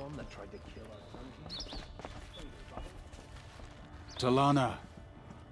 one that tried to kill our country? Talana,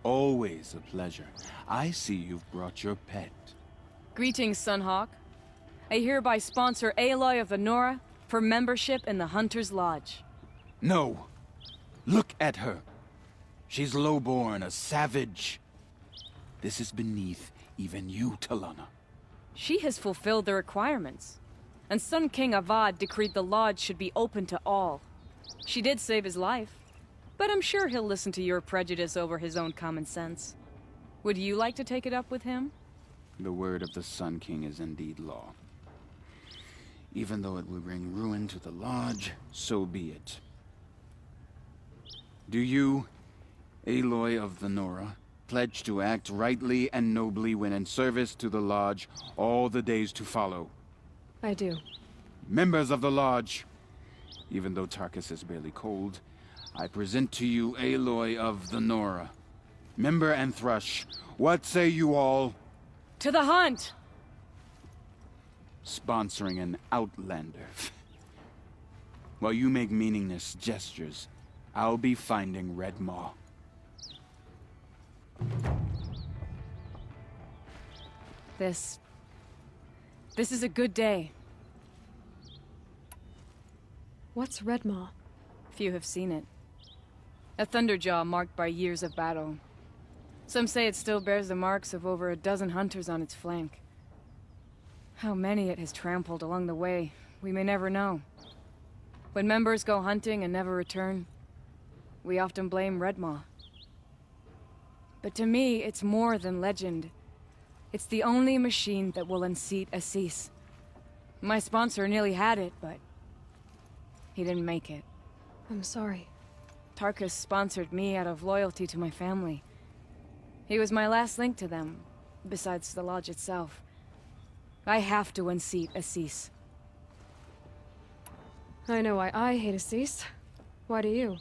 always a pleasure. I see you've brought your pet. Greetings, Sunhawk. I hereby sponsor Aloy of the Nora for membership in the Hunter's Lodge. No! Look at her! She's lowborn, a savage. This is beneath even you, Talana. She has fulfilled the requirements, and Sun King Avad decreed the Lodge should be open to all. She did save his life, but I'm sure he'll listen to your prejudice over his own common sense. Would you like to take it up with him? The word of the Sun King is indeed law. Even though it will bring ruin to the Lodge, so be it. Do you, Aloy of the Nora, pledge to act rightly and nobly when in service to the Lodge all the days to follow? I do. Members of the Lodge, even though Tarkus is barely cold, I present to you Aloy of the Nora. Member and Thrush, what say you all? To the hunt! Sponsoring an outlander. While you make meaningless gestures, I'll be finding Red Maw. This is a good day. What's Redmaw? Few have seen it. A thunderjaw marked by years of battle. Some say it still bears the marks of over a dozen hunters on its flank. How many it has trampled along the way, we may never know. When members go hunting and never return, we often blame Redmaw. But to me, it's more than legend. It's the only machine that will unseat Assis. My sponsor nearly had it, but he didn't make it. I'm sorry. Tarkus sponsored me out of loyalty to my family. He was my last link to them, besides the Lodge itself. I have to unseat Assis. I know why I hate Assis. Why do you?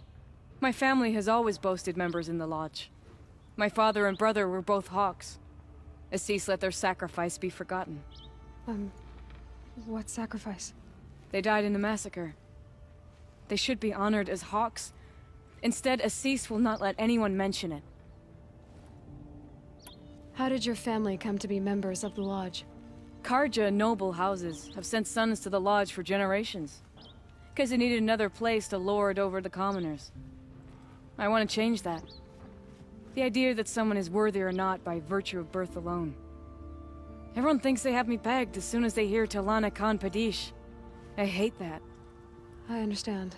My family has always boasted members in the Lodge. My father and brother were both Hawks. Assis let their sacrifice be forgotten. What sacrifice? They died in a massacre. They should be honored as Hawks. Instead, Assis will not let anyone mention it. How did your family come to be members of the Lodge? Karja noble houses have sent sons to the Lodge for generations. Because they needed another place to lord over the commoners. I want to change that. The idea that someone is worthy or not by virtue of birth alone. Everyone thinks they have me pegged as soon as they hear Talana Khan Padish. I hate that. I understand.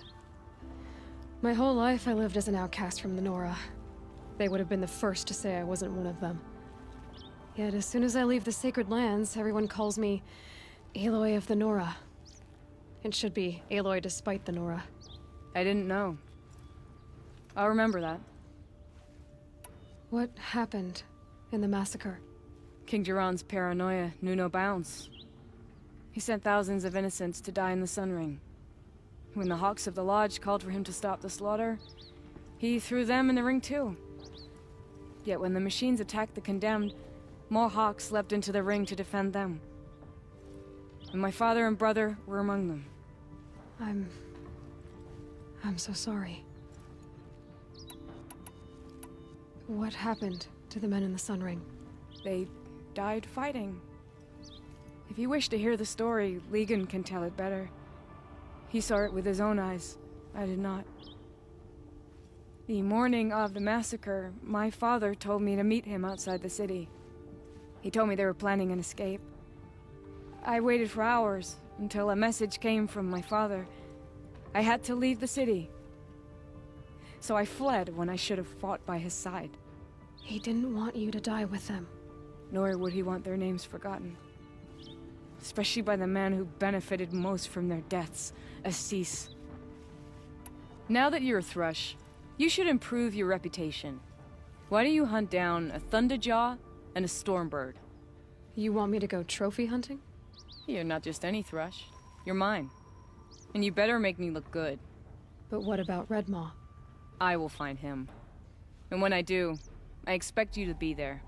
My whole life I lived as an outcast from the Nora. They would have been the first to say I wasn't one of them. Yet as soon as I leave the Sacred Lands, everyone calls me Aloy of the Nora. It should be Aloy despite the Nora. I didn't know. I'll remember that. What happened in the massacre? King Jiran's paranoia knew no bounds. He sent thousands of innocents to die in the Sun Ring. When the Hawks of the Lodge called for him to stop the slaughter, he threw them in the ring too. Yet when the machines attacked the condemned, more Hawks leapt into the ring to defend them. And my father and brother were among them. I'm so sorry. What happened to the men in the Sun Ring? They died fighting. If you wish to hear the story, Legan can tell it better. He saw it with his own eyes. I did not. The morning of the massacre, my father told me to meet him outside the city. He told me they were planning an escape. I waited for hours until a message came from my father. I had to leave the city. So I fled when I should have fought by his side. He didn't want you to die with them. Nor would he want their names forgotten. Especially by the man who benefited most from their deaths, Assis. Now that you're a Thrush, you should improve your reputation. Why don't you hunt down a Thunderjaw and a Stormbird? You want me to go trophy hunting? You're not just any Thrush. You're mine. And you better make me look good. But what about Redmaw? I will find him. And when I do, I expect you to be there.